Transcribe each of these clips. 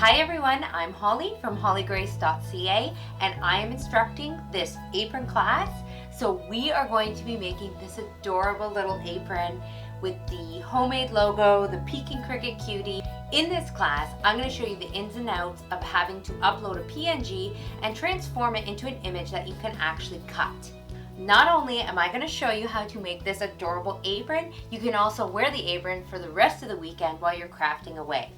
Hi everyone, I'm Holly from hollygrace.ca and I am instructing this apron class. So we are going to be making this adorable little apron with the homemade logo, the peeking Cricut cutie. In this class, I'm going to show you the ins and outs of having to upload a PNG and transform it into an image that you can actually cut. Not only am I going to show you how to make this adorable apron, you can also wear the apron for the rest of the weekend while you're crafting away.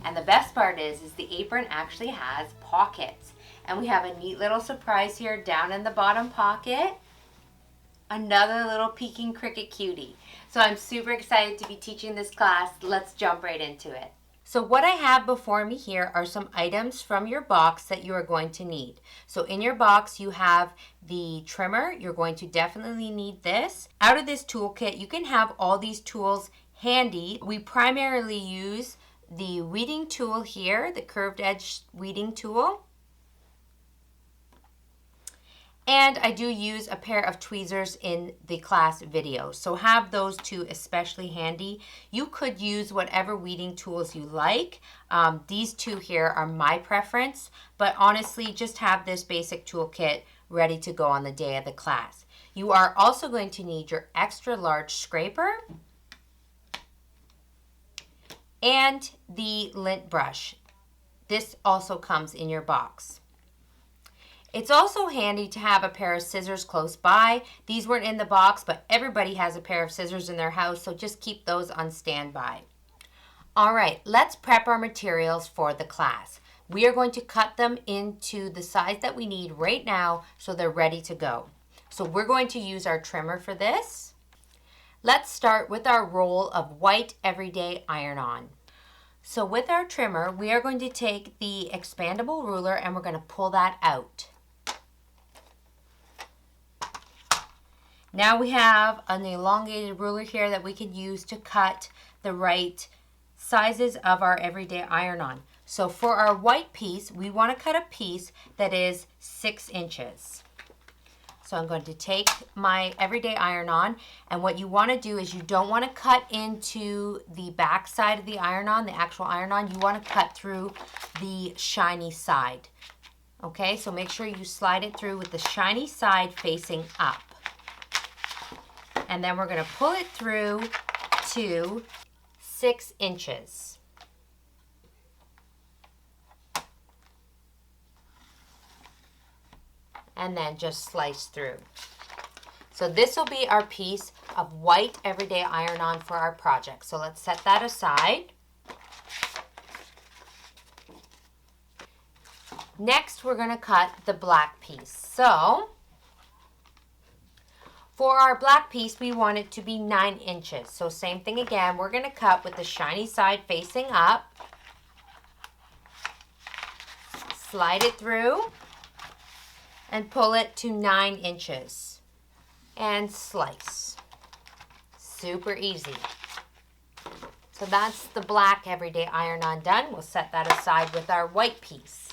And the best part is the apron actually has pockets. And we have a neat little surprise here down in the bottom pocket. Another little peeking Cricut cutie. So I'm super excited to be teaching this class. Let's jump right into it. So what I have before me here are some items from your box that you are going to need. So in your box you have the trimmer. You're going to definitely need this. Out of this toolkit you can have all these tools handy. We primarily use the weeding tool here, the curved edge weeding tool. And I do use a pair of tweezers in the class video. So have those two especially handy. You could use whatever weeding tools you like. These two here are my preference, but honestly just have this basic toolkit ready to go on the day of the class. You are also going to need your extra large scraper and the lint brush. This also comes in your box. It's also handy to have a pair of scissors close by. These weren't in the box, but everybody has a pair of scissors in their house, so just keep those on standby. All right, let's prep our materials for the class. We are going to cut them into the size that we need right now so they're ready to go. So we're going to use our trimmer for this. Let's start with our roll of white everyday iron-on. So with our trimmer, we are going to take the expandable ruler and we're going to pull that out. Now we have an elongated ruler here that we can use to cut the right sizes of our everyday iron-on. So for our white piece, we want to cut a piece that is 6 inches. So I'm going to take my everyday iron-on, and what you want to do is you don't want to cut into the back side of the iron-on, the actual iron-on. You want to cut through the shiny side. Okay, so make sure you slide it through with the shiny side facing up. And then we're going to pull it through to 6 inches. And then just slice through. So this will be our piece of white everyday iron-on for our project. So let's set that aside. Next, we're going to cut the black piece. So for our black piece, we want it to be 9 inches. So same thing again, we're going to cut with the shiny side facing up. Slide it through and pull it to 9 inches and slice. Super easy. So that's the black everyday iron-on done. We'll set that aside with our white piece.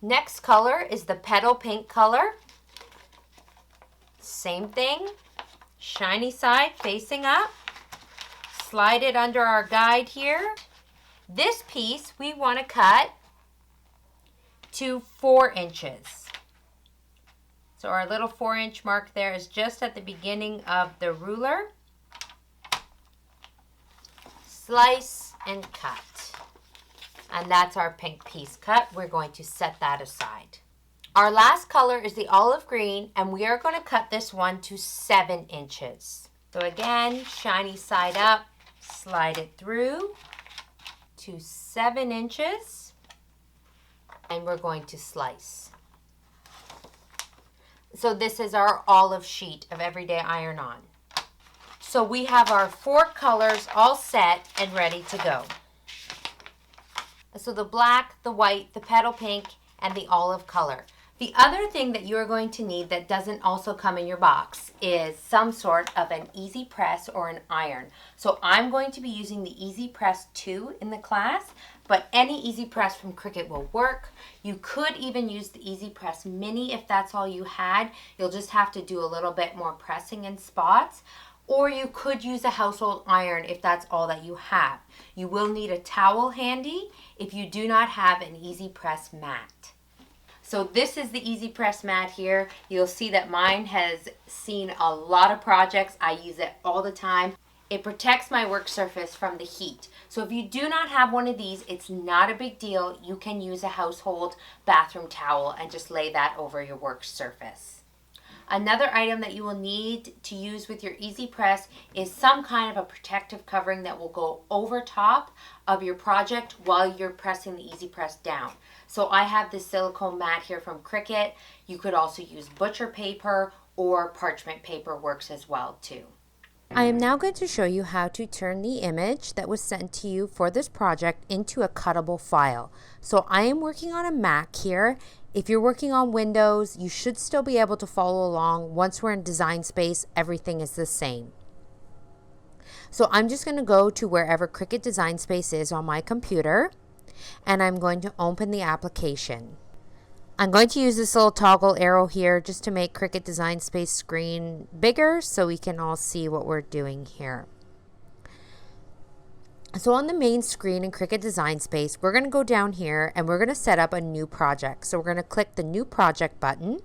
Next color is the petal pink color. Same thing, shiny side facing up. Slide it under our guide here. This piece we want to cut to 4 inches. So our little 4-inch mark there is just at the beginning of the ruler. Slice and cut. And that's our pink piece cut. We're going to set that aside. Our last color is the olive green, and we are going to cut this one to 7 inches. So again, shiny side up, slide it through to 7 inches, and we're going to slice. So this is our olive sheet of everyday iron-on. So we have our 4 colors all set and ready to go. So the black, the white, the petal pink, and the olive color. The other thing that you are going to need that doesn't also come in your box is some sort of an easy press or an iron. So I'm going to be using the Easy Press 2 in the class, but any Easy Press from Cricut will work. You could even use the Easy Press Mini if that's all you had. You'll just have to do a little bit more pressing in spots. or you could use a household iron if that's all that you have. You will need a towel handy if you do not have an easy press mat. So this is the easy press mat here. You'll see that mine has seen a lot of projects. I use it all the time. It protects my work surface from the heat. So if you do not have one of these, it's not a big deal. You can use a household bathroom towel and just lay that over your work surface. Another item that you will need to use with your Easy Press is some kind of a protective covering that will go over top of your project while you're pressing the Easy Press down. So I have this silicone mat here from Cricut. You could also use butcher paper or parchment paper works as well too. I am now going to show you how to turn the image that was sent to you for this project into a cuttable file. So I am working on a Mac here. If you're working on Windows, you should still be able to follow along. Once we're in Design Space, everything is the same. So I'm just going to go to wherever Cricut Design Space is on my computer, and I'm going to open the application. I'm going to use this little toggle arrow here just to make Cricut Design Space screen bigger so we can all see what we're doing here. So on the main screen in Cricut Design Space, we're going to go down here and we're going to set up a new project. So we're going to click the New Project button.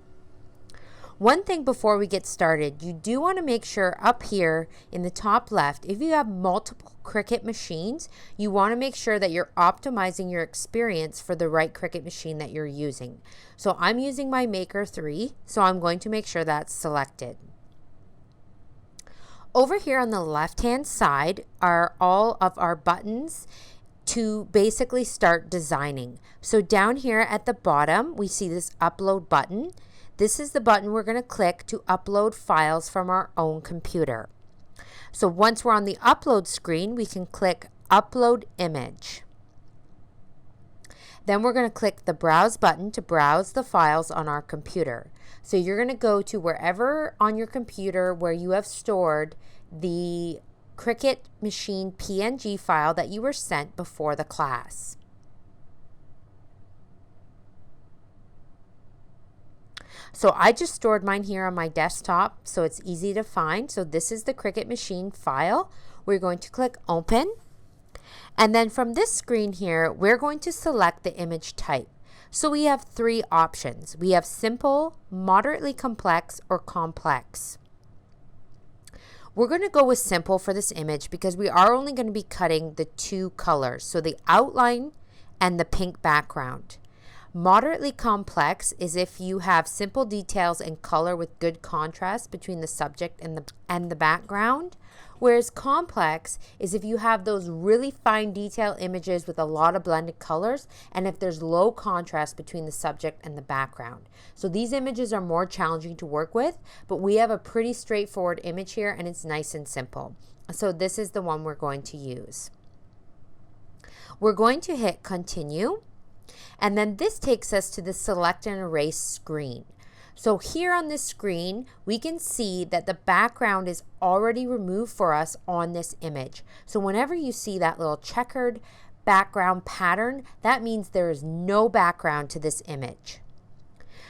One thing before we get started, you do want to make sure up here in the top left, if you have multiple Cricut machines, you want to make sure that you're optimizing your experience for the right Cricut machine that you're using. So I'm using my Maker 3, so I'm going to make sure that's selected. Over here on the left-hand side are all of our buttons to basically start designing. So down here at the bottom, we see this upload button. This is the button we're going to click to upload files from our own computer. So once we're on the upload screen, we can click Upload Image. Then we're going to click the Browse button to browse the files on our computer. So you're going to go to wherever on your computer where you have stored the Cricut machine PNG file that you were sent before the class. So I just stored mine here on my desktop so it's easy to find. So this is the Cricut machine file. We're going to click Open. And then from this screen here, we're going to select the image type. So we have three options. We have simple, moderately complex, or complex. We're going to go with simple for this image because we are only going to be cutting the two colors, so the outline and the pink background. Moderately complex is if you have simple details and color with good contrast between the subject and the background. Whereas complex is if you have those really fine detail images with a lot of blended colors and if there's low contrast between the subject and the background. So these images are more challenging to work with, but we have a pretty straightforward image here and it's nice and simple. So this is the one we're going to use. We're going to hit Continue. And then this takes us to the Select and Erase screen. So here on this screen, we can see that the background is already removed for us on this image. So whenever you see that little checkered background pattern, that means there is no background to this image.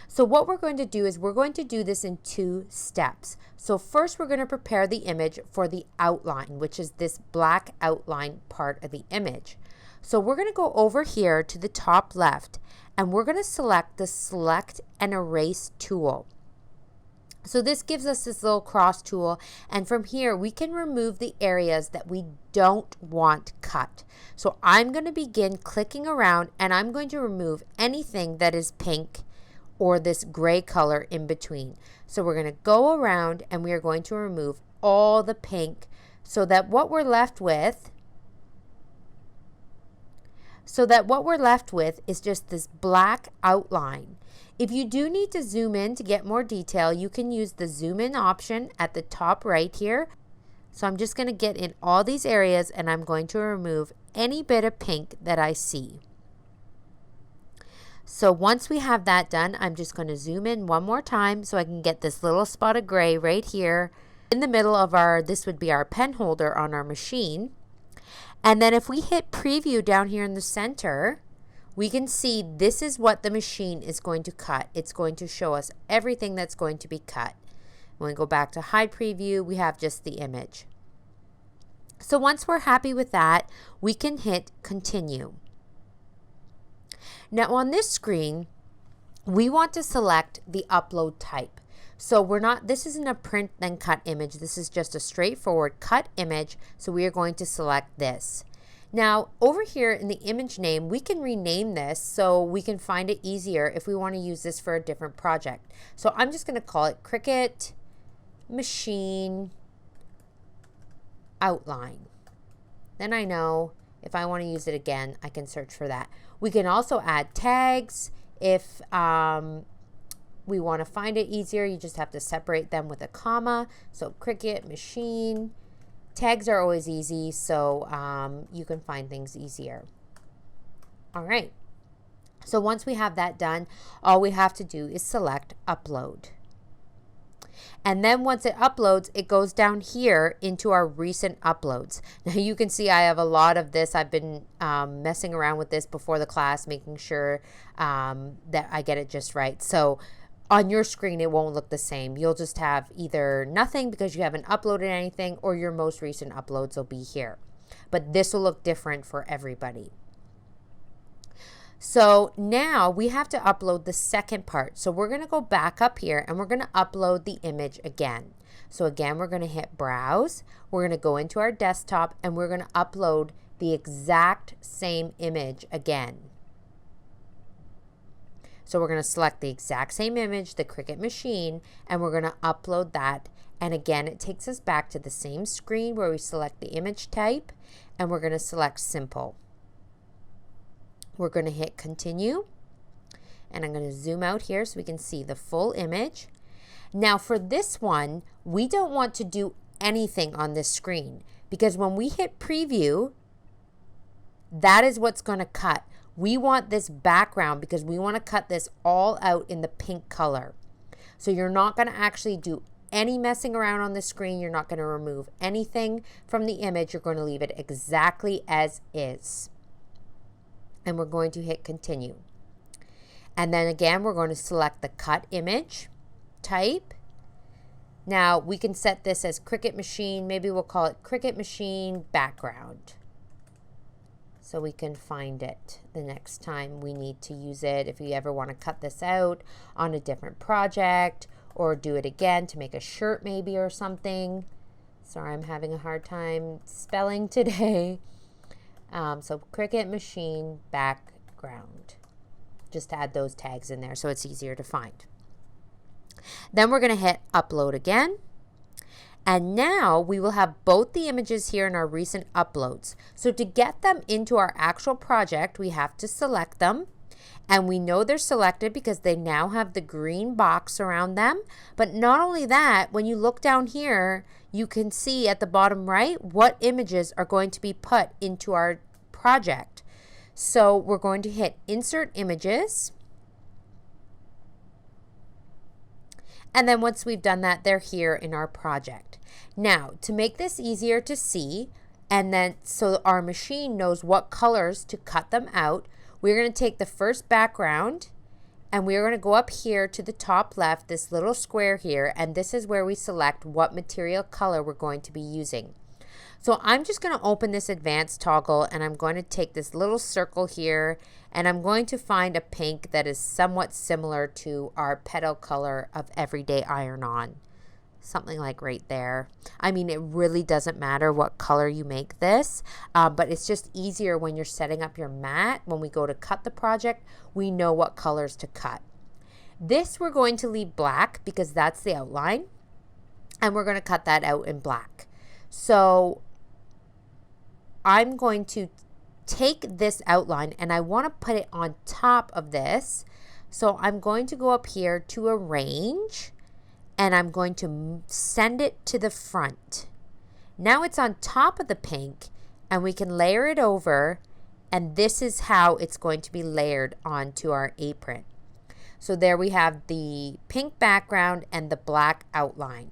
So what we're going to do is we're going to do this in two steps. So first we're going to prepare the image for the outline, which is this black outline part of the image. So we're going to go over here to the top left and we're going to select the Select and Erase tool. So this gives us this little cross tool, and from here we can remove the areas that we don't want cut. So I'm going to begin clicking around and I'm going to remove anything that is pink or this gray color in between. So we're going to go around and we are going to remove all the pink so that what we're left with is just this black outline. If you do need to zoom in to get more detail, you can use the zoom in option at the top right here. So I'm just going to get in all these areas and I'm going to remove any bit of pink that I see. So once we have that done, I'm just going to zoom in one more time so I can get this little spot of gray right here in the middle of this would be our pen holder on our machine. And then if we hit preview down here in the center, we can see this is what the machine is going to cut. It's going to show us everything that's going to be cut. When we go back to hide preview, we have just the image. So once we're happy with that, we can hit continue. Now on this screen, we want to select the upload type. So this isn't a print then cut image. This is just a straightforward cut image. So we are going to select this. Now over here in the image name, we can rename this so we can find it easier if we want to use this for a different project. So I'm just going to call it Cricut Machine Outline. Then I know if I want to use it again, I can search for that. We can also add tags if we want to find it easier. You just have to separate them with a comma. So Cricut Machine. Tags are always easy, so you can find things easier. All right. So once we have that done, all we have to do is select Upload. And then once it uploads, it goes down here into our recent uploads. Now you can see I have a lot of this. I've been messing around with this before the class, making sure that I get it just right. So on your screen, it won't look the same. You'll just have either nothing because you haven't uploaded anything, or your most recent uploads will be here. But this will look different for everybody. So now we have to upload the second part. So we're going to go back up here and we're going to upload the image again. So again, we're going to hit browse. We're going to go into our desktop and we're going to upload the exact same image again. So we're going to select the exact same image, the Cricut Machine, and we're going to upload that. And again, it takes us back to the same screen where we select the image type and we're going to select simple. We're going to hit continue, and I'm going to zoom out here so we can see the full image. Now for this one, we don't want to do anything on this screen because when we hit preview, that is what's going to cut. We want this background because we want to cut this all out in the pink color. So you're not going to actually do any messing around on the screen. You're not going to remove anything from the image. You're going to leave it exactly as is. And we're going to hit continue. And then again, we're going to select the cut image type. Now we can set this as Cricut Machine. Maybe we'll call it Cricut Machine Background. So we can find it the next time we need to use it. If you ever want to cut this out on a different project or do it again to make a shirt maybe or something. Sorry, I'm having a hard time spelling today. So Cricut Machine Background. Just add those tags in there so it's easier to find. Then we're going to hit upload again. And now we will have both the images here in our recent uploads. So to get them into our actual project, we have to select them. And we know they're selected because they now have the green box around them. But not only that, when you look down here, you can see at the bottom right what images are going to be put into our project. So we're going to hit Insert Images. And then once we've done that, they're here in our project. Now, to make this easier to see, and then so our machine knows what colors to cut them out, we're going to take the first background and we're going to go up here to the top left, this little square here, and this is where we select what material color we're going to be using. So I'm just going to open this advanced toggle and I'm going to take this little circle here and I'm going to find a pink that is somewhat similar to our petal color of Everyday Iron-On. Something like right there. I mean, it really doesn't matter what color you make this, but it's just easier when you're setting up your mat. When we go to cut the project, we know what colors to cut. This we're going to leave black because that's the outline, and we're going to cut that out in black. So I'm going to take this outline and I want to put it on top of this. So I'm going to go up here to Arrange and I'm going to send it to the front. Now it's on top of the pink and we can layer it over, and this is how it's going to be layered onto our apron. So there we have the pink background and the black outline.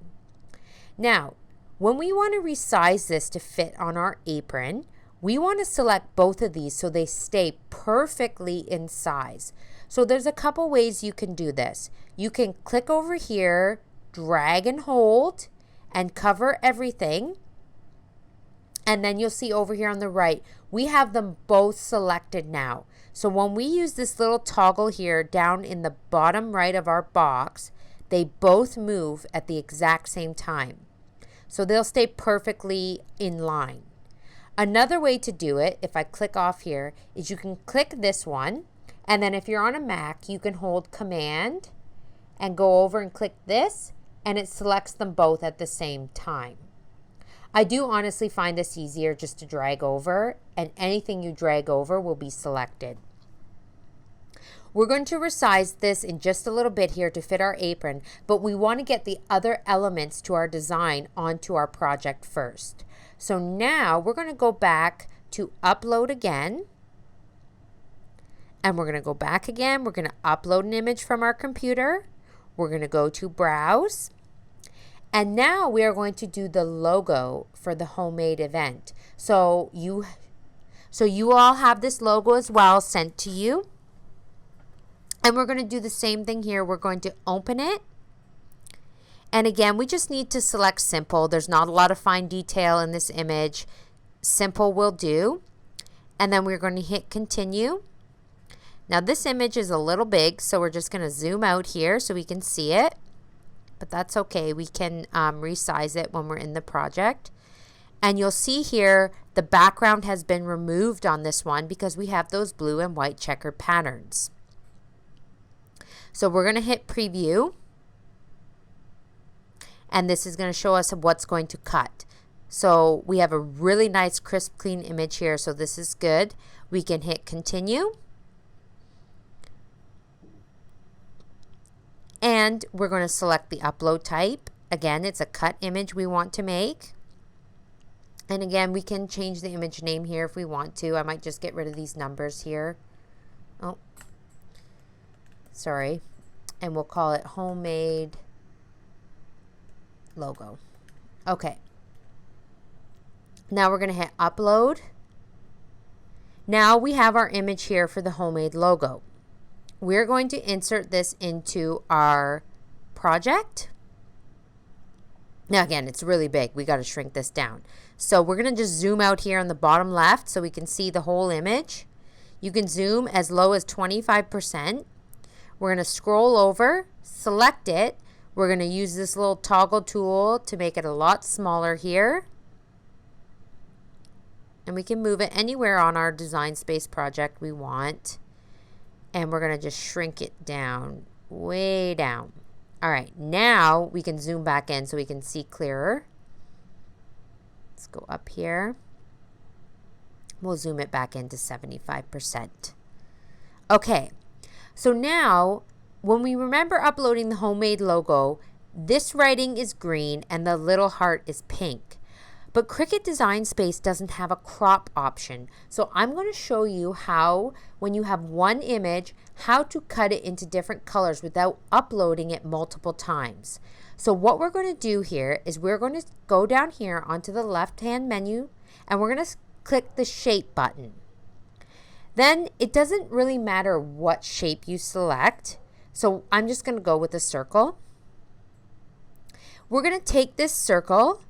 Now, when we want to resize this to fit on our apron, we want to select both of these so they stay perfectly in size. So there's a couple ways you can do this. You can click over here drag and hold and cover everything. And then you'll see over here on the right, we have them both selected now. So when we use this little toggle here down in the bottom right of our box, they both move at the exact same time. So they'll stay perfectly in line. Another way to do it, if I click off here, is you can click this one, and then if you're on a Mac, you can hold Command and go over and click this, and it selects them both at the same time. I do honestly find this easier just to drag over, and anything you drag over will be selected. We're going to resize this in just a little bit here to fit our apron, but we want to get the other elements to our design onto our project first. So now we're going to go back to upload again, and we're going to go back again. We're going to upload an image from our computer. We're going to go to browse. And now we are going to do the logo for the homemade event. So you all have this logo as well sent to you. And we're going to do the same thing here. We're going to open it. And again, we just need to select simple. There's not a lot of fine detail in this image. Simple will do. And then we're going to hit continue. Now this image is a little big, so we're just going to zoom out here so we can see it. But that's okay. We can resize it when we're in the project. And you'll see here the background has been removed on this one because we have those blue and white checkered patterns. So we're going to hit preview. And this is going to show us what's going to cut. So we have a really nice crisp clean image here. So this is good. We can hit continue. And we're going to select the upload type. Again, it's a cut image we want to make. And again, we can change the image name here if we want to. I might just get rid of these numbers here. Oh, sorry. And we'll call it homemade logo. Okay. Now we're going to hit upload. Now we have our image here for the homemade logo. We're going to insert this into our project. Now again, it's really big. We got to shrink this down. So we're going to just zoom out here on the bottom left so we can see the whole image. You can zoom as low as 25%. We're going to scroll over, select it. We're going to use this little toggle tool to make it a lot smaller here. And we can move it anywhere on our design space project we want. And we're going to just shrink it down, way down. All right, now we can zoom back in so we can see clearer. Let's go up here. We'll zoom it back into 75%. Okay, so now when we remember uploading the homemade logo, this writing is green and the little heart is pink. But Cricut Design Space doesn't have a crop option. So I'm going to show you how, when you have one image, how to cut it into different colors without uploading it multiple times. So what we're going to do here is we're going to go down here onto the left-hand menu and we're going to click the shape button. Then it doesn't really matter what shape you select. So I'm just going to go with a circle. We're going to take this circle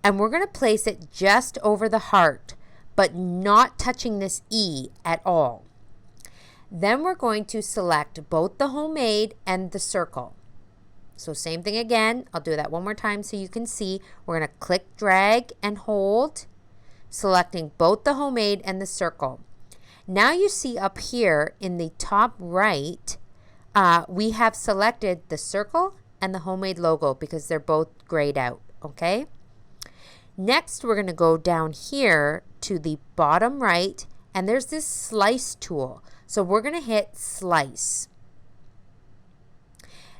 and we're going to place it just over the heart, but not touching this E at all. Then we're going to select both the homemade and the circle. So same thing again. I'll do that one more time so you can see. We're going to click, drag, and hold, selecting both the homemade and the circle. Now you see up here in the top right, we have selected the circle and the homemade logo because they're both grayed out, okay? Next, we're going to go down here to the bottom right, and there's this slice tool. So we're going to hit slice.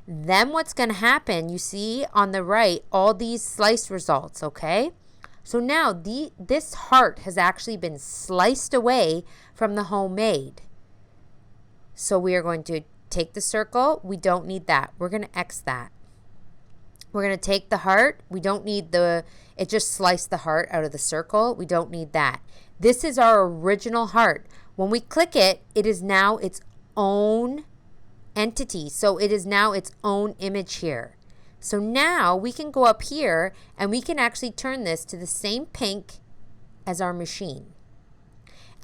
Then what's going to happen, you see on the right, all these slice results, okay? So now this heart has actually been sliced away from the homemade. So we are going to take the circle. We don't need that. We're going to X that. We're going to take the heart. We don't need it just sliced the heart out of the circle. We don't need that. This is our original heart. When we click it, it is now its own entity. So it is now its own image here. So now we can go up here and we can actually turn this to the same pink as our machine.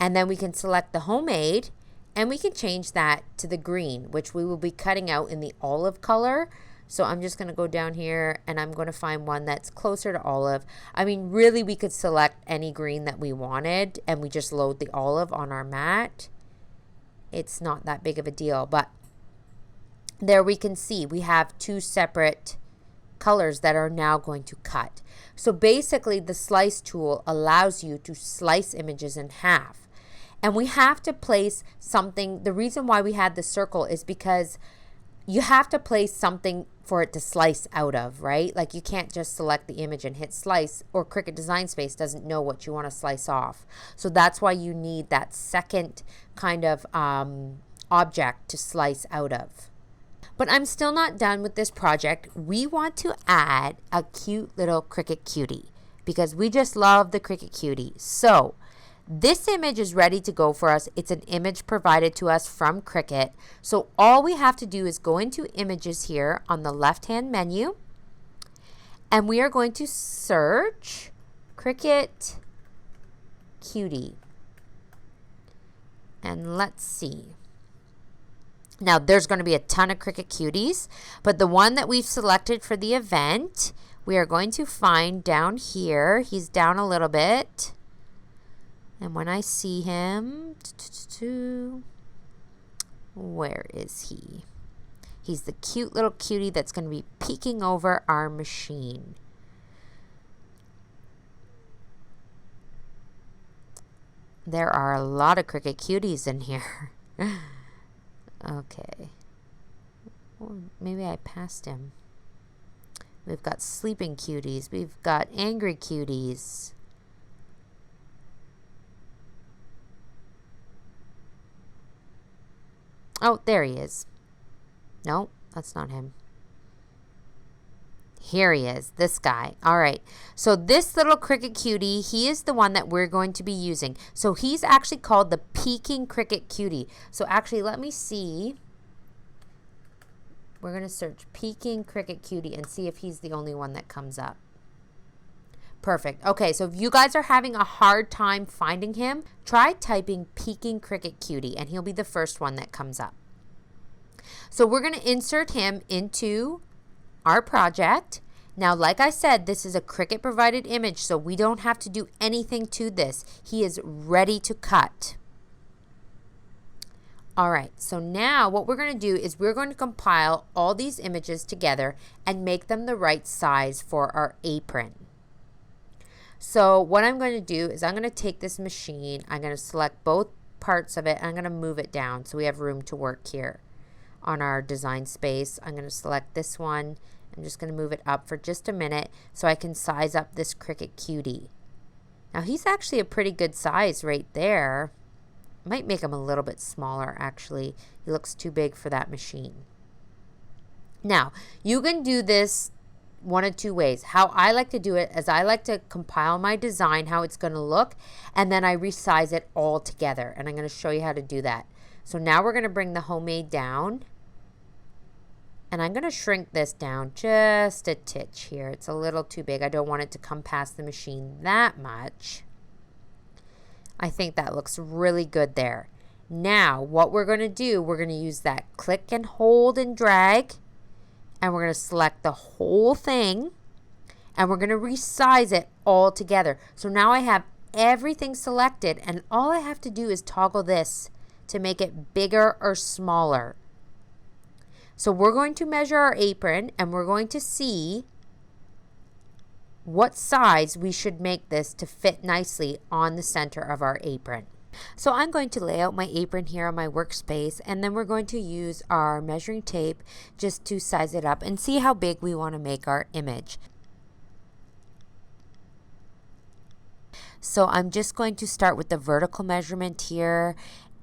And then we can select the homemade and we can change that to the green, which we will be cutting out in the olive color. So I'm just going to go down here and I'm going to find one that's closer to olive. I mean, really, we could select any green that we wanted and we just load the olive on our mat. It's not that big of a deal, but there we can see we have two separate colors that are now going to cut. So basically the slice tool allows you to slice images in half. And we have to place something. The reason why we had the circle is because you have to place something for it to slice out of, right? Like you can't just select the image and hit slice, or Cricut Design Space doesn't know what you want to slice off. So that's why you need that second kind of object to slice out of. But I'm still not done with this project. We want to add a cute little Cricut cutie because we just love the Cricut cutie. So this image is ready to go for us. It's an image provided to us from Cricut. So all we have to do is go into images here on the left-hand menu. And we are going to search Cricut cutie. And let's see. Now there's going to be a ton of Cricut cuties, but the one that we've selected for the event, we are going to find down here. He's down a little bit. And when I see him, where is he? He's the cute little cutie that's going to be peeking over our machine. There are a lot of Cricut cuties in here. Okay. Or maybe I passed him. We've got sleeping cuties. We've got angry cuties. Oh, there he is. No, that's not him. Here he is, this guy. All right. So this little Cricut cutie, he is the one that we're going to be using. So he's actually called the Peeking Cricut Cutie. So actually, let me see. We're going to search Peeking Cricut Cutie and see if he's the only one that comes up. Perfect. Okay, so if you guys are having a hard time finding him, try typing Peeking Cricut Cutie and he'll be the first one that comes up. So we're going to insert him into our project. Now, like I said, this is a Cricut provided image, so we don't have to do anything to this. He is ready to cut. All right, so now what we're going to do is we're going to compile all these images together and make them the right size for our apron. So what I'm going to do is I'm going to take this machine, I'm going to select both parts of it, and I'm going to move it down so we have room to work here on our design space. I'm going to select this one. I'm just going to move it up for just a minute so I can size up this Cricut cutie. Now he's actually a pretty good size right there. Might make him a little bit smaller actually. He looks too big for that machine. Now you can do this one of two ways. How I like to do it is I like to compile my design, how it's going to look, and then I resize it all together. And I'm going to show you how to do that. So now we're going to bring the homemade down. And I'm going to shrink this down just a titch here. It's a little too big. I don't want it to come past the machine that much. I think that looks really good there. Now, what we're going to do, we're going to use that click and hold and drag. And we're going to select the whole thing. And we're going to resize it all together. So now I have everything selected. And all I have to do is toggle this to make it bigger or smaller. So we're going to measure our apron and we're going to see what size we should make this to fit nicely on the center of our apron. So I'm going to lay out my apron here on my workspace, and then we're going to use our measuring tape just to size it up and see how big we want to make our image. So I'm just going to start with the vertical measurement here.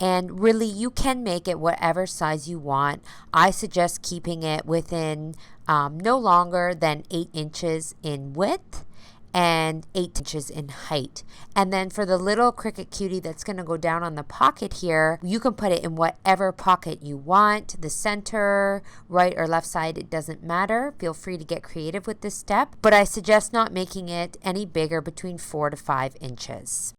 And really, you can make it whatever size you want. I suggest keeping it within no longer than 8 inches in width. and 8 inches in height. And then for the little Cricut cutie that's going to go down on the pocket here, you can put it in whatever pocket you want, the center, right or left side, it doesn't matter. Feel free to get creative with this step, but I suggest not making it any bigger, between 4 to 5 inches.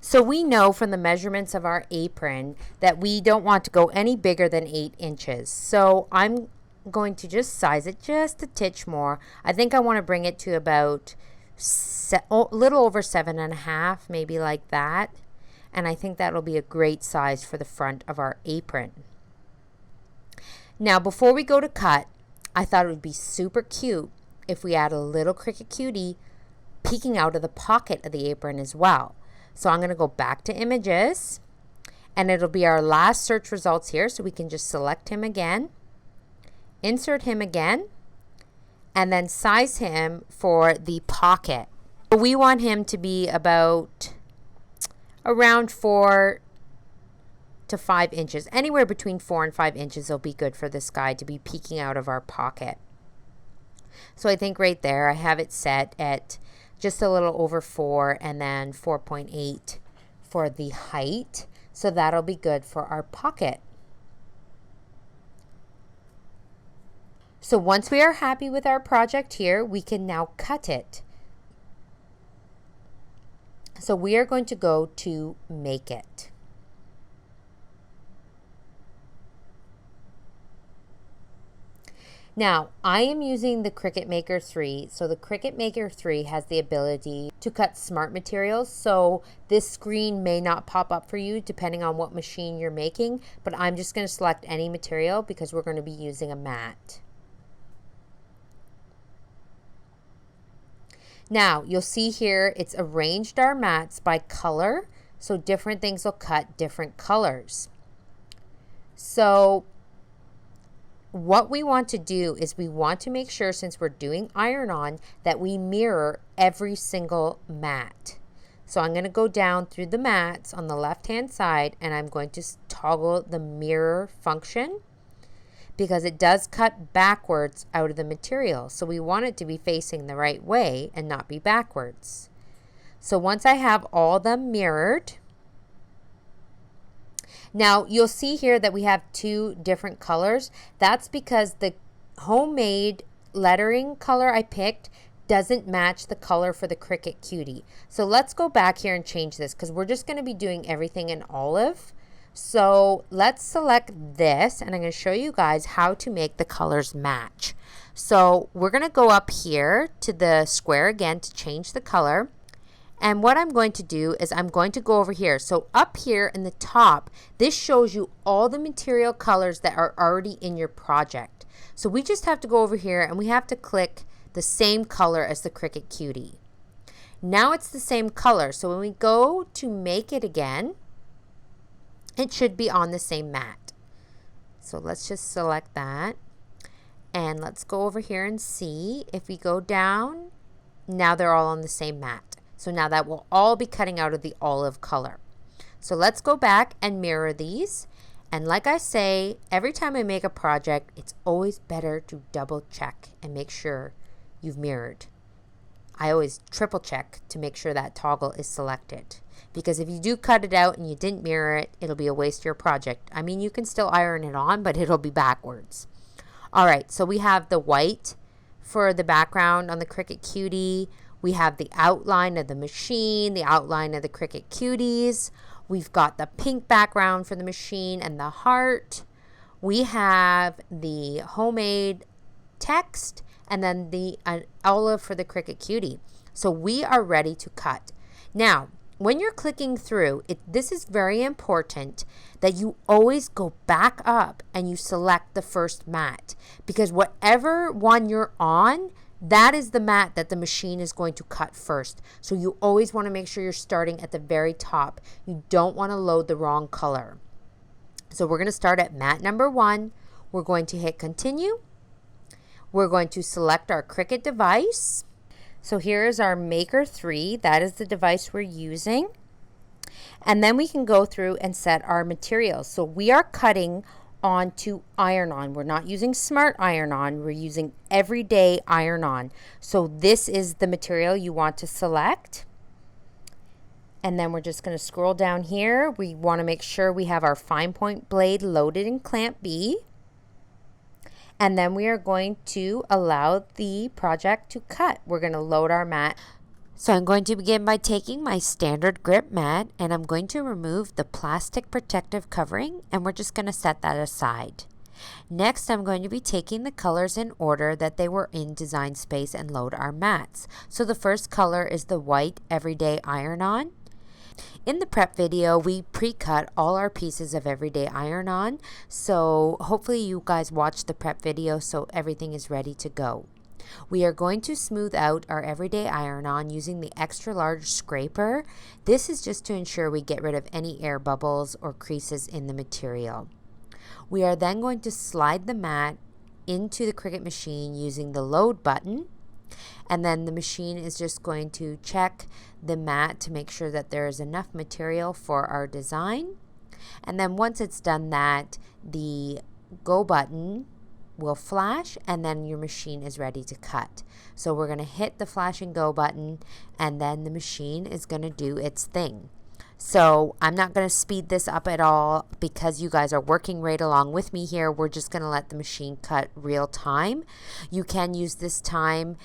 So we know from the measurements of our apron that we don't want to go any bigger than 8 inches. So I'm going to just size it just a titch more. I think I want to bring it to about a little over 7.5, maybe like that. And I think that'll be a great size for the front of our apron. Now, before we go to cut, I thought it would be super cute if we add a little Cricut cutie peeking out of the pocket of the apron as well. So I'm going to go back to images, and it'll be our last search results here. So we can just select him again, insert him again, and then size him for the pocket. We want him to be about around 4 to 5 inches. Anywhere between 4 and 5 inches will be good for this guy to be peeking out of our pocket. So I think right there I have it set at just a little over 4 and then 4.8 for the height. So that'll be good for our pocket. So once we are happy with our project here, we can now cut it. So we are going to go to Make It. Now, I am using the Cricut Maker 3. So the Cricut Maker 3 has the ability to cut smart materials. So this screen may not pop up for you depending on what machine you're making, but I'm just going to select any material because we're going to be using a mat. Now, you'll see here it's arranged our mats by color, so different things will cut different colors. So what we want to do is we want to make sure, since we're doing iron-on, that we mirror every single mat. So I'm going to go down through the mats on the left-hand side, and I'm going to toggle the mirror function, because it does cut backwards out of the material. So we want it to be facing the right way and not be backwards. So once I have all them mirrored, now you'll see here that we have 2 different colors. That's because the homemade lettering color I picked doesn't match the color for the Cricut Cutie. So let's go back here and change this, because we're just going to be doing everything in olive. So let's select this, and I'm going to show you guys how to make the colors match. So we're going to go up here to the square again to change the color. And what I'm going to do is I'm going to go over here. So up here in the top, this shows you all the material colors that are already in your project. So we just have to go over here and we have to click the same color as the Cricut Cutie. Now it's the same color. So when we go to make it again, it should be on the same mat. So let's just select that. And let's go over here and see if we go down. Now they're all on the same mat. So now that will all be cutting out of the olive color. So let's go back and mirror these. And like I say, every time I make a project, it's always better to double check and make sure you've mirrored. I always triple check to make sure that toggle is selected. Because if you do cut it out and you didn't mirror it, it'll be a waste of your project. I mean, you can still iron it on, but it'll be backwards. All right, so we have the white for the background on the Cricut Cutie. We have the outline of the machine, the outline of the Cricut Cuties. We've got the pink background for the machine and the heart. We have the homemade text, and then the olive for the Cricut Cutie. So we are ready to cut. Now, when you're clicking through, this is very important that you always go back up and you select the first mat, because whatever one you're on, that is the mat that the machine is going to cut first. So you always want to make sure you're starting at the very top. You don't want to load the wrong color. So we're going to start at mat number 1. We're going to hit continue. We're going to select our Cricut device. So here is our Maker 3. That is the device we're using. And then we can go through and set our materials. So we are cutting on to iron on. We're not using smart iron on, we're using everyday iron on. So this is the material you want to select. And then we're just going to scroll down here. We want to make sure we have our fine point blade loaded in clamp B. And then we are going to allow the project to cut. We're going to load our mat. So I'm going to begin by taking my standard grip mat and I'm going to remove the plastic protective covering and we're just going to set that aside. Next, I'm going to be taking the colors in order that they were in Design Space and load our mats. So the first color is the white Everyday Iron-On. In the prep video, we pre-cut all our pieces of Everyday Iron-On. So hopefully you guys watched the prep video so everything is ready to go. We are going to smooth out our Everyday Iron-On using the extra large scraper. This is just to ensure we get rid of any air bubbles or creases in the material. We are then going to slide the mat into the Cricut machine using the load button, and then the machine is just going to check the mat to make sure that there is enough material for our design. And then once it's done that, the go button will flash and then your machine is ready to cut. So we're going to hit the flash and go button and then the machine is going to do its thing. So I'm not going to speed this up at all because you guys are working right along with me here. We're just going to let the machine cut real time. You can use this time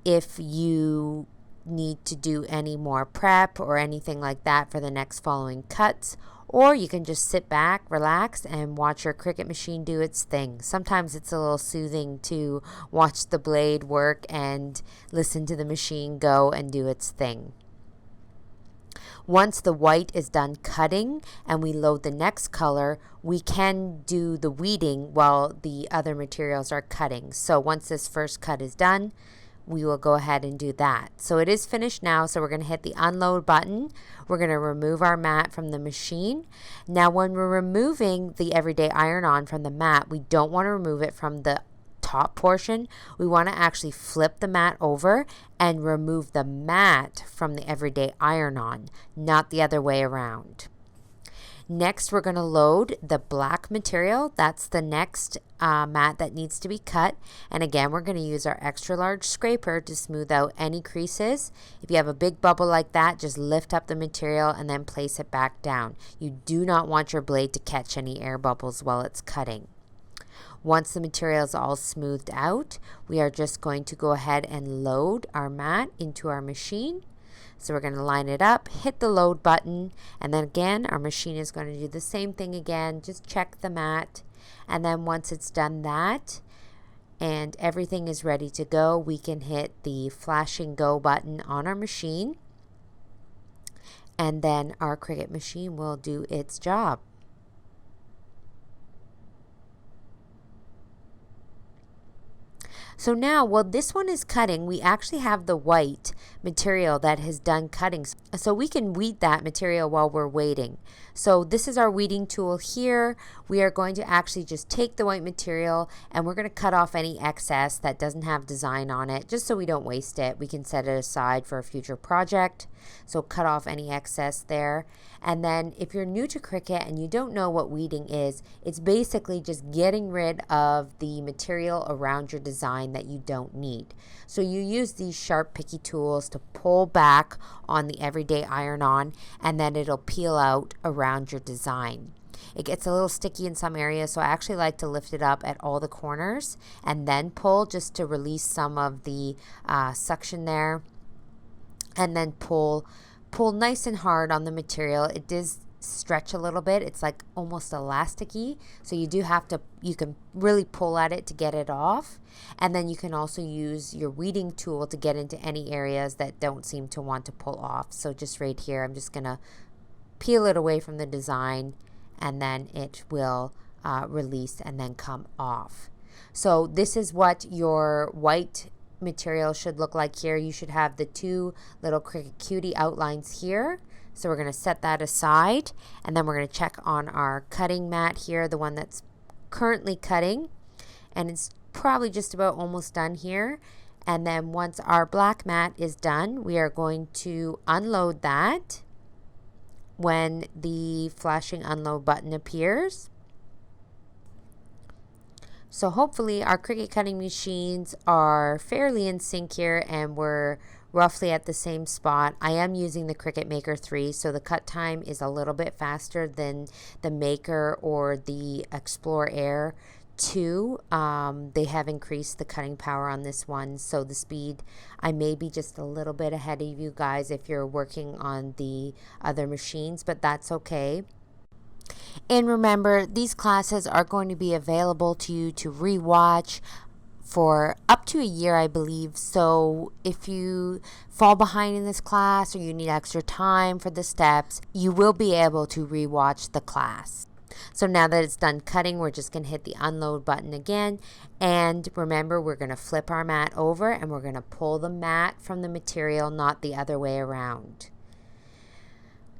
if you need to do any more prep or anything like that for the next following cuts. Or you can just sit back, relax, and watch your Cricut machine do its thing. Sometimes it's a little soothing to watch the blade work and listen to the machine go and do its thing. Once the white is done cutting and we load the next color, we can do the weeding while the other materials are cutting. So once this first cut is done, we will go ahead and do that. So it is finished now, so we're going to hit the unload button. We're going to remove our mat from the machine. Now when we're removing the Everyday Iron-On from the mat, we don't want to remove it from the top portion. We want to actually flip the mat over and remove the mat from the Everyday Iron-On, not the other way around. Next, we're going to load the black material. That's the next mat that needs to be cut. And again, we're going to use our extra large scraper to smooth out any creases. If you have a big bubble like that, just lift up the material and then place it back down. You do not want your blade to catch any air bubbles while it's cutting. Once the material is all smoothed out, we are just going to go ahead and load our mat into our machine. So we're going to line it up, hit the load button, and then again, our machine is going to do the same thing again. Just check the mat, and then once it's done that, and everything is ready to go, we can hit the flashing go button on our machine, and then our Cricut machine will do its job. So now, while this one is cutting, we actually have the white material that has done cutting. So we can weed that material while we're waiting. So this is our weeding tool here. We are going to actually just take the white material and we're going to cut off any excess that doesn't have design on it, just so we don't waste it. We can set it aside for a future project. So cut off any excess there. And then if you're new to Cricut and you don't know what weeding is, it's basically just getting rid of the material around your design that you don't need. So you use these sharp picky tools to pull back on the Everyday Iron-On and then it'll peel out around your design. It gets a little sticky in some areas, so I actually like to lift it up at all the corners and then pull just to release some of the suction there, and then pull nice and hard on the material. It does stretch a little bit. It's like almost elasticy, so you can really pull at it to get it off. And then you can also use your weeding tool to get into any areas that don't seem to want to pull off. So just right here, I'm just gonna peel it away from the design and then it will release and then come off. So this is what your white material should look like here. You should have the two little Cricut Cutie outlines here. So we're going to set that aside, and then we're going to check on our cutting mat here, the one that's currently cutting, and it's probably just about almost done here. And then once our black mat is done, we are going to unload that when the flashing unload button appears. So hopefully our Cricut cutting machines are fairly in sync here and we're roughly at the same spot. I am using the Cricut Maker 3, so the cut time is a little bit faster than the Maker or the Explore Air 2. They have increased the cutting power on this one, so the speed, I may be just a little bit ahead of you guys if you're working on the other machines, but that's okay. And remember, these classes are going to be available to you to rewatch for up to a year, I believe. So if you fall behind in this class or you need extra time for the steps, you will be able to rewatch the class. So now that it's done cutting, we're just going to hit the unload button again. And remember, we're going to flip our mat over and we're going to pull the mat from the material, not the other way around.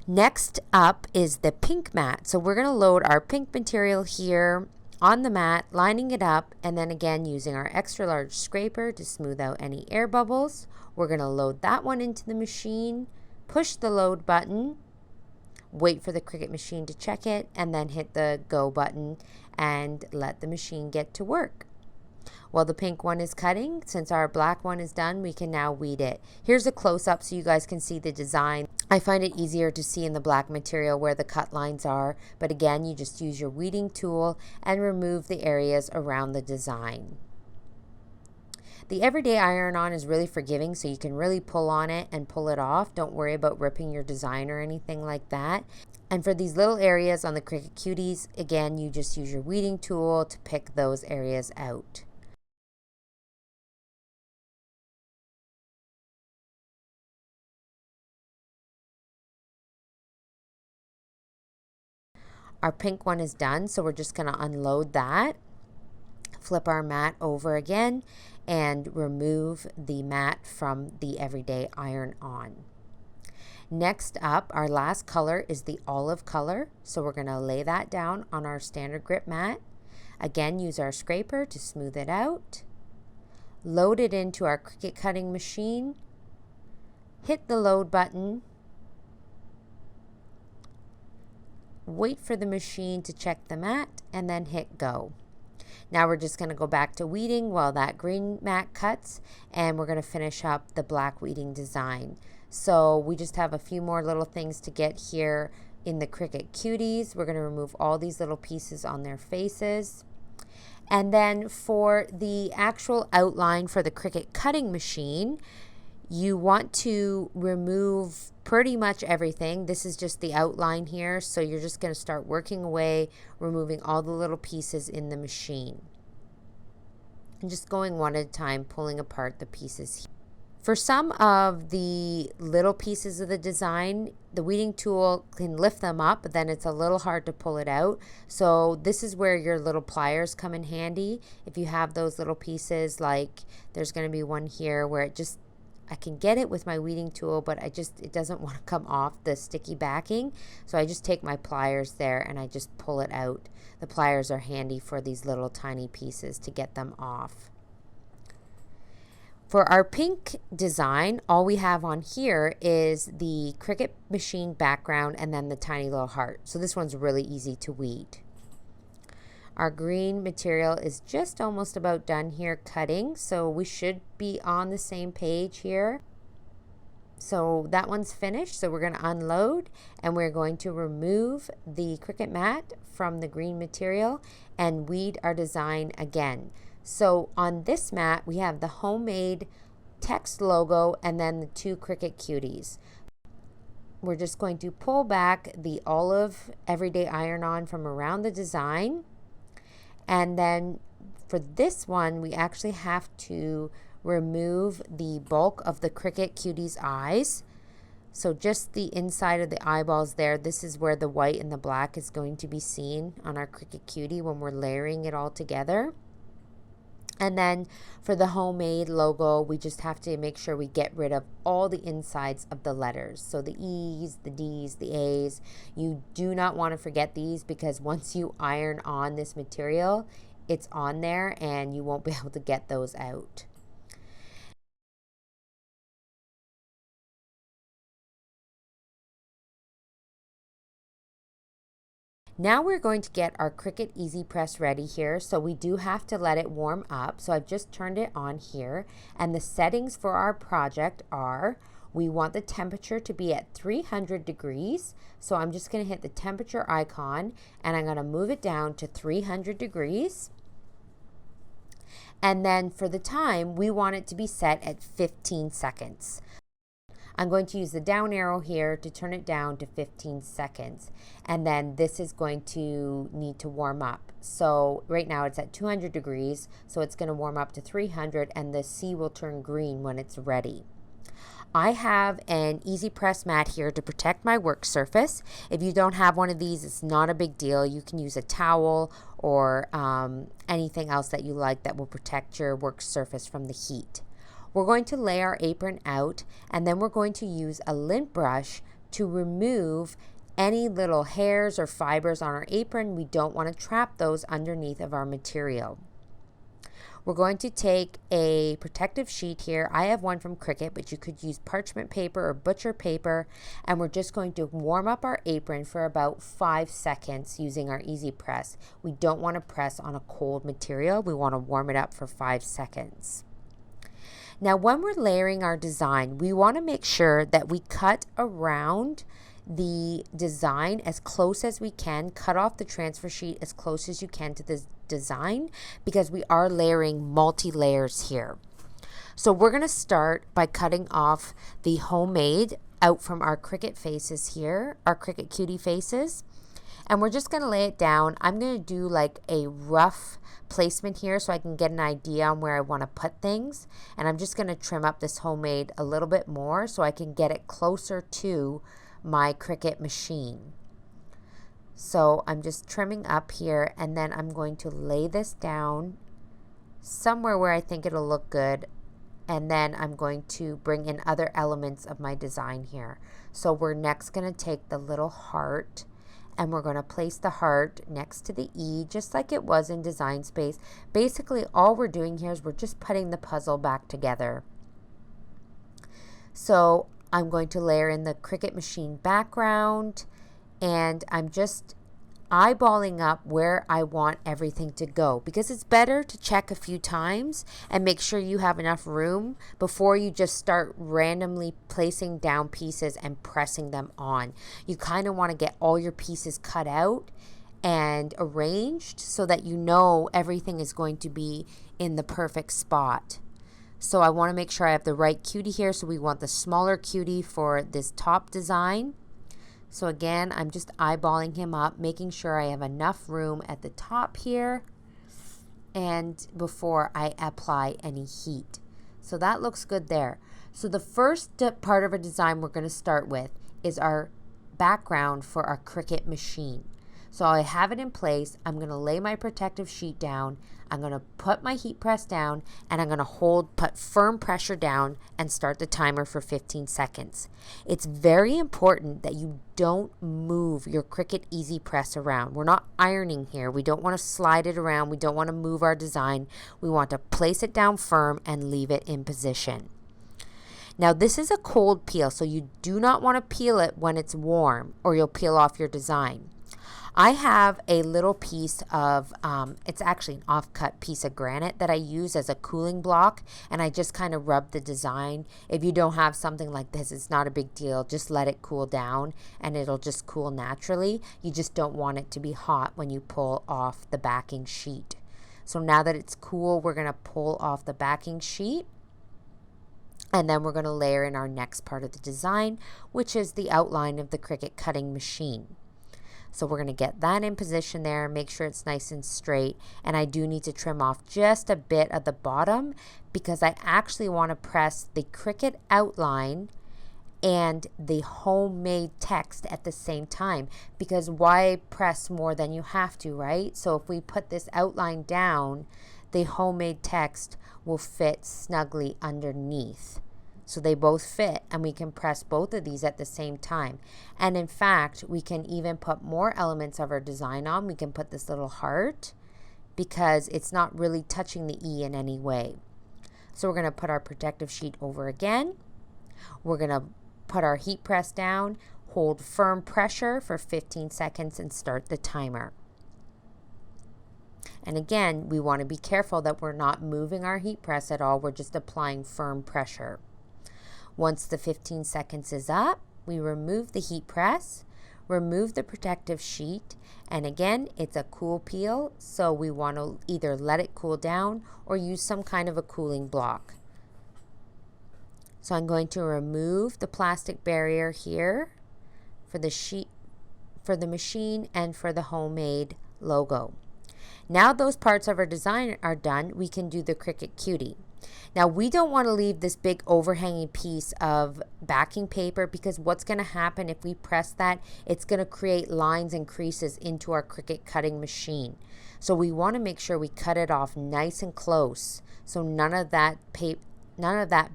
Next up is the pink mat. So we're going to load our pink material here on the mat, lining it up, and then again using our extra large scraper to smooth out any air bubbles. We're going to load that one into the machine, push the load button, wait for the Cricut machine to check it, and then hit the go button and let the machine get to work. While the pink one is cutting, since our black one is done, we can now weed it. Here's a close-up so you guys can see the design. I find it easier to see in the black material where the cut lines are, but again, you just use your weeding tool and remove the areas around the design. The Everyday Iron-On is really forgiving, so you can really pull on it and pull it off. Don't worry about ripping your design or anything like that. And for these little areas on the Cricut Cuties, again, you just use your weeding tool to pick those areas out. Our pink one is done, so we're just going to unload that, flip our mat over again, and remove the mat from the Everyday Iron-On. Next up, our last color is the olive color, so we're going to lay that down on our standard grip mat. Again, use our scraper to smooth it out, load it into our Cricut cutting machine, hit the load button, wait for the machine to check the mat, and then hit go. Now we're just going to go back to weeding while that green mat cuts, and we're going to finish up the black weeding design. So we just have a few more little things to get here in the Cricut Cuties. We're going to remove all these little pieces on their faces. And then for the actual outline for the Cricut cutting machine, you want to remove pretty much everything. This is just the outline here, so you're just going to start working away, removing all the little pieces in the machine. And just going one at a time, pulling apart the pieces here. For some of the little pieces of the design, the weeding tool can lift them up, but then it's a little hard to pull it out. So this is where your little pliers come in handy. If you have those little pieces, like there's going to be one here where I can get it with my weeding tool, but it doesn't want to come off the sticky backing. So I just take my pliers there and I just pull it out. The pliers are handy for these little tiny pieces to get them off. For our pink design, all we have on here is the Cricut machine background and then the tiny little heart. So this one's really easy to weed. Our green material is just almost about done here cutting, so we should be on the same page here. So that one's finished, so we're going to unload and we're going to remove the Cricut mat from the green material and weed our design again. So on this mat, we have the homemade text logo and then the two Cricut Cuties. We're just going to pull back the olive Everyday Iron-On from around the design. And then for this one, we actually have to remove the bulk of the Cricut Cuties eyes. So just the inside of the eyeballs there, this is where the white and the black is going to be seen on our Cricut Cutie when we're layering it all together. And then for the homemade logo, we just have to make sure we get rid of all the insides of the letters. So the E's, the D's, the A's. You do not want to forget these because once you iron on this material, it's on there and you won't be able to get those out. Now we're going to get our Cricut Easy Press ready here. So we do have to let it warm up. So I've just turned it on here. And the settings for our project are, we want the temperature to be at 300 degrees. So I'm just going to hit the temperature icon and I'm going to move it down to 300 degrees. And then for the time, we want it to be set at 15 seconds. I'm going to use the down arrow here to turn it down to 15 seconds. And then this is going to need to warm up. So right now it's at 200 degrees, so it's going to warm up to 300 and the C will turn green when it's ready. I have an Easy Press mat here to protect my work surface. If you don't have one of these, it's not a big deal. You can use a towel or anything else that you like that will protect your work surface from the heat. We're going to lay our apron out and then we're going to use a lint brush to remove any little hairs or fibers on our apron. We don't want to trap those underneath of our material. We're going to take a protective sheet here. I have one from Cricut, but you could use parchment paper or butcher paper. And we're just going to warm up our apron for about 5 seconds using our Easy Press. We don't want to press on a cold material. We want to warm it up for 5 seconds. Now, when we're layering our design, we want to make sure that we cut around the design as close as we can. Cut off the transfer sheet as close as you can to the design because we are layering multi-layers here. So we're going to start by cutting off the homemade out from our Cricut faces here, our Cricut cutie faces. And we're just going to lay it down. I'm going to do like a rough placement here so I can get an idea on where I want to put things. And I'm just going to trim up this homemade a little bit more so I can get it closer to my Cricut machine. So I'm just trimming up here and then I'm going to lay this down somewhere where I think it'll look good. And then I'm going to bring in other elements of my design here. So we're next going to take the little heart and we're going to place the heart next to the E just like it was in Design Space. Basically all we're doing here is we're just putting the puzzle back together. So I'm going to layer in the Cricut machine background and I'm just eyeballing up where I want everything to go because it's better to check a few times and make sure you have enough room before you just start randomly placing down pieces and pressing them on. You kind of want to get all your pieces cut out and arranged so that you know everything is going to be in the perfect spot. So I want to make sure I have the right cutie here. So we want the smaller cutie for this top design. So again, I'm just eyeballing him up, making sure I have enough room at the top here and before I apply any heat. So that looks good there. So the first part of our design we're going to start with is our background for our Cricut machine. So I have it in place. I'm going to lay my protective sheet down. I'm going to put my heat press down and I'm going to put firm pressure down and start the timer for 15 seconds. It's very important that you don't move your Cricut Easy Press around. We're not ironing here. We don't want to slide it around. We don't want to move our design. We want to place it down firm and leave it in position. Now this is a cold peel, so you do not want to peel it when it's warm or you'll peel off your design. I have a little piece of, it's actually an offcut piece of granite that I use as a cooling block, and I just kind of rub the design. If you don't have something like this, it's not a big deal. Just let it cool down and it'll just cool naturally. You just don't want it to be hot when you pull off the backing sheet. So now that it's cool, we're going to pull off the backing sheet. And then we're going to layer in our next part of the design, which is the outline of the Cricut cutting machine. So we're going to get that in position there, make sure it's nice and straight. And I do need to trim off just a bit at the bottom because I actually want to press the Cricut outline and the homemade text at the same time. Because why press more than you have to, right? So if we put this outline down, the homemade text will fit snugly underneath. So they both fit and we can press both of these at the same time. And in fact, we can even put more elements of our design on. We can put this little heart because it's not really touching the E in any way. So we're going to put our protective sheet over again. We're going to put our heat press down, hold firm pressure for 15 seconds and start the timer. And again, we want to be careful that we're not moving our heat press at all. We're just applying firm pressure. Once the 15 seconds is up, we remove the heat press, remove the protective sheet, and again, it's a cool peel, so we want to either let it cool down or use some kind of a cooling block. So I'm going to remove the plastic barrier here for the sheet, for the machine, and for the homemade logo. Now those parts of our design are done, we can do the Cricut Cutie. Now we don't want to leave this big overhanging piece of backing paper, because what's going to happen if we press that, it's going to create lines and creases into our Cricut cutting machine. So we want to make sure we cut it off nice and close, so none of that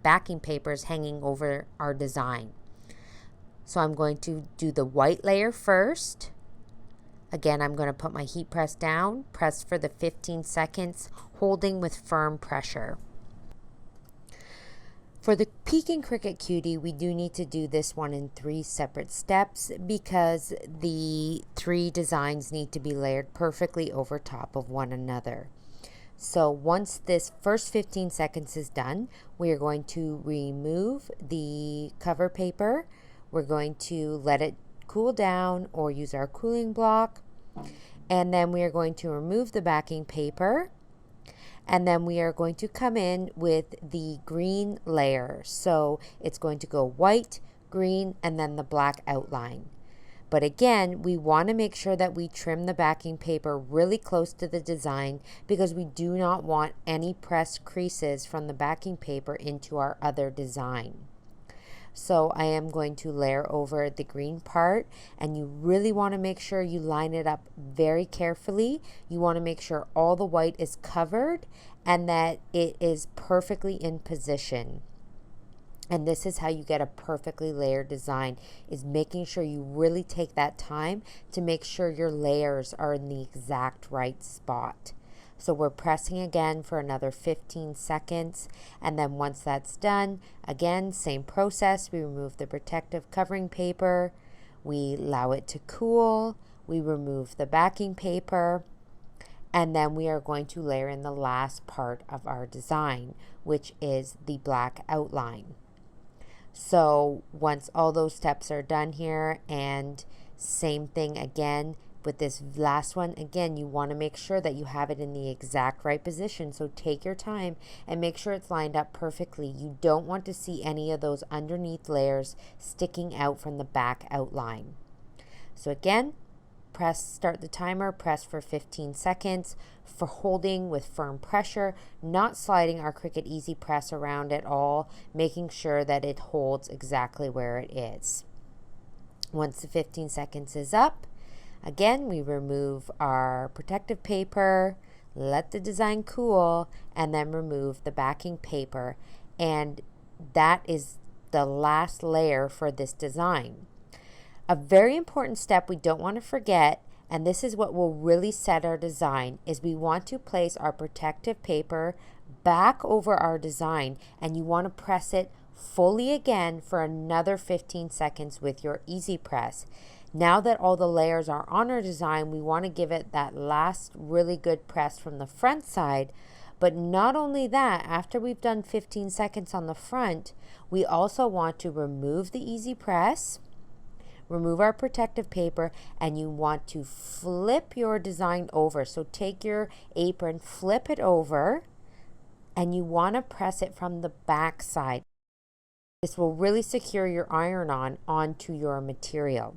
backing paper is hanging over our design. So I'm going to do the white layer first. Again, I'm going to put my heat press down, press for the 15 seconds, holding with firm pressure. For the Peking Cricut Cutie, we do need to do this one in 3 separate steps, because the 3 designs need to be layered perfectly over top of one another. So once this first 15 seconds is done, we are going to remove the cover paper. We're going to let it cool down or use our cooling block, and then we are going to remove the backing paper, and then we are going to come in with the green layer. So it's going to go white, green, and then the black outline. But again, we want to make sure that we trim the backing paper really close to the design, because we do not want any pressed creases from the backing paper into our other design. So I am going to layer over the green part, and you really want to make sure you line it up very carefully. You want to make sure all the white is covered and that it is perfectly in position. And this is how you get a perfectly layered design, is making sure you really take that time to make sure your layers are in the exact right spot. So we're pressing again for another 15 seconds, and then once that's done, again, same process. We remove the protective covering paper, we allow it to cool, we remove the backing paper, and then we are going to layer in the last part of our design, which is the black outline. So once all those steps are done here, and same thing again, with this last one, again, you want to make sure that you have it in the exact right position. So take your time and make sure it's lined up perfectly. You don't want to see any of those underneath layers sticking out from the back outline. So again, start the timer, press for 15 seconds for holding with firm pressure, not sliding our Cricut Easy Press around at all, making sure that it holds exactly where it is. Once the 15 seconds is up, again, we remove our protective paper, let the design cool, and then remove the backing paper. And that is the last layer for this design. A very important step we don't want to forget, and this is what will really set our design, is we want to place our protective paper back over our design, and you want to press it fully again for another 15 seconds with your Easy Press. Now that all the layers are on our design, we want to give it that last really good press from the front side. But not only that, after we've done 15 seconds on the front, we also want to remove the Easy Press, remove our protective paper, and you want to flip your design over. So take your apron, flip it over, and you want to press it from the back side. This will really secure your iron-on onto your material.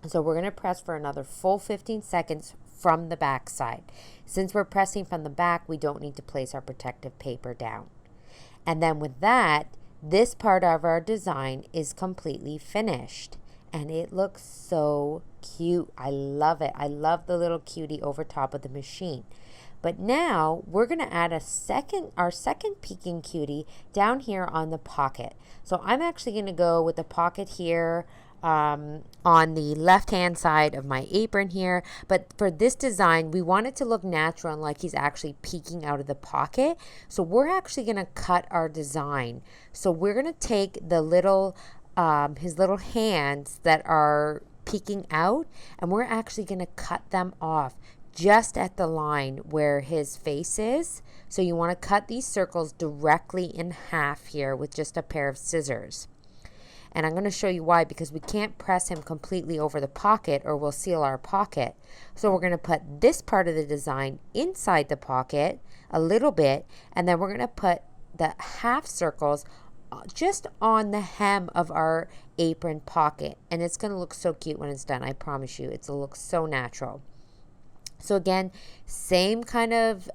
So we're going to press for another full 15 seconds from the back side. Since we're pressing from the back, we don't need to place our protective paper down. And then with that, this part of our design is completely finished. And it looks so cute. I love it. I love the little cutie over top of the machine. But now we're going to add our second Peking Cutie down here on the pocket. So I'm actually going to go with the pocket here on the left hand side of my apron here. But for this design, we want it to look natural and like he's actually peeking out of the pocket. So we're actually going to cut our design. So we're going to take the little his little hands that are peeking out, and we're actually going to cut them off just at the line where his face is. So you want to cut these circles directly in half here with just a pair of scissors. And I'm going to show you why, because we can't press him completely over the pocket or we'll seal our pocket. So we're going to put this part of the design inside the pocket a little bit, and then we're going to put the half circles just on the hem of our apron pocket. And it's going to look so cute when it's done. I promise you, it'll look so natural. So again, same kind of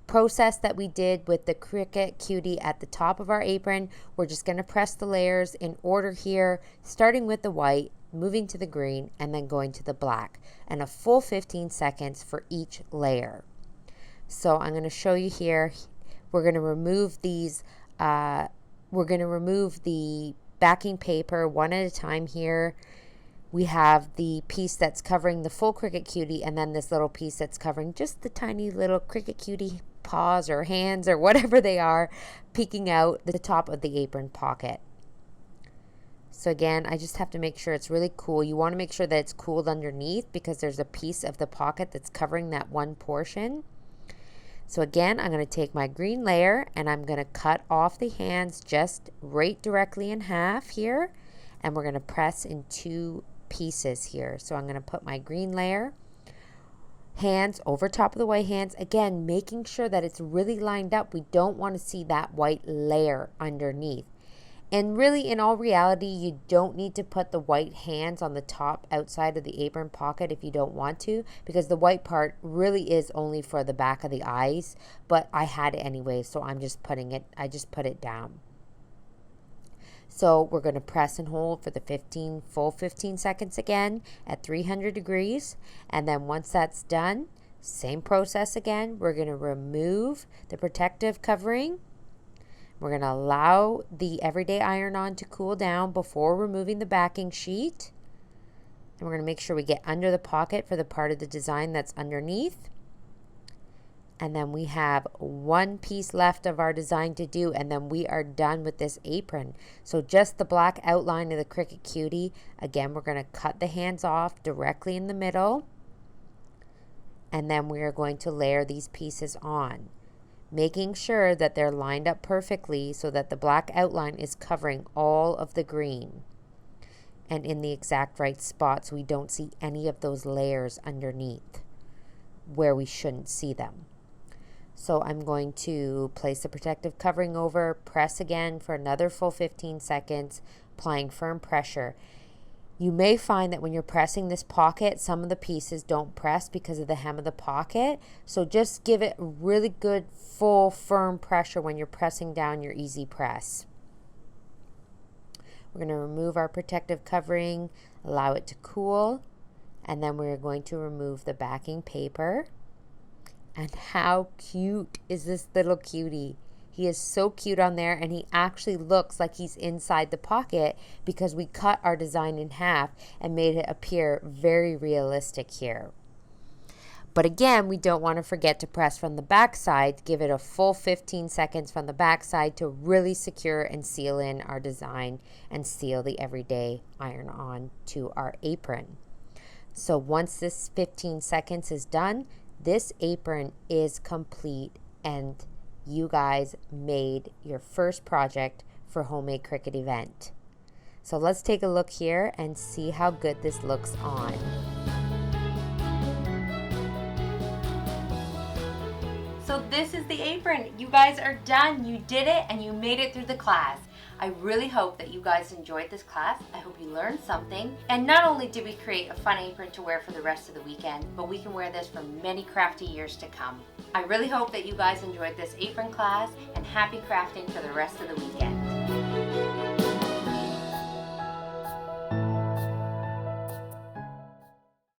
process that we did with the Cricut Cutie at the top of our apron. We're just going to press the layers in order here, starting with the white, moving to the green, and then going to the black, and a full 15 seconds for each layer. So I'm going to show you here. We're going to remove these, we're going to remove the backing paper one at a time here. We have the piece that's covering the full Cricut Cutie, and then this little piece that's covering just the tiny little Cricut Cutie paws or hands or whatever they are, peeking out the top of the apron pocket. So again, I just have to make sure it's really cool. You want to make sure that it's cooled underneath, because there's a piece of the pocket that's covering that one portion. So again, I'm going to take my green layer and I'm going to cut off the hands just right directly in half here, and we're going to press in two pieces here. So I'm going to put my green layer, hands over top of the white hands, again making sure that it's really lined up. We don't want to see that white layer underneath. And really, in all reality, you don't need to put the white hands on the top outside of the apron pocket if you don't want to, because the white part really is only for the back of the eyes, but I had it anyway, so I just put it down. So we're going to press and hold for the full 15 seconds again at 300 degrees. And then once that's done, same process again. We're going to remove the protective covering. We're going to allow the Everyday Iron-On to cool down before removing the backing sheet. And we're going to make sure we get under the pocket for the part of the design that's underneath. And then we have one piece left of our design to do, and then we are done with this apron. So just the black outline of the Cricut Cutie. Again, we're going to cut the hands off directly in the middle. And then we are going to layer these pieces on, making sure that they're lined up perfectly so that the black outline is covering all of the green and in the exact right spot, so we don't see any of those layers underneath where we shouldn't see them. So I'm going to place the protective covering over, press again for another full 15 seconds, applying firm pressure. You may find that when you're pressing this pocket, some of the pieces don't press because of the hem of the pocket. So just give it really good, full, firm pressure when you're pressing down your easy press. We're going to remove our protective covering, allow it to cool, and then we're going to remove the backing paper. And how cute is this little cutie? He is so cute on there, and he actually looks like he's inside the pocket because we cut our design in half and made it appear very realistic here. But again, we don't want to forget to press from the back side. Give it a full 15 seconds from the back side to really secure and seal in our design and seal the Everyday Iron-On to our apron. So once this 15 seconds is done, this apron is complete, and you guys made your first project for Homemade Cricut event. So let's take a look here and see how good this looks on. So this is the apron. You guys are done. You did it, and you made it through the class. I really hope that you guys enjoyed this class. I hope you learned something. And not only did we create a fun apron to wear for the rest of the weekend, but we can wear this for many crafty years to come. I really hope that you guys enjoyed this apron class, and happy crafting for the rest of the weekend.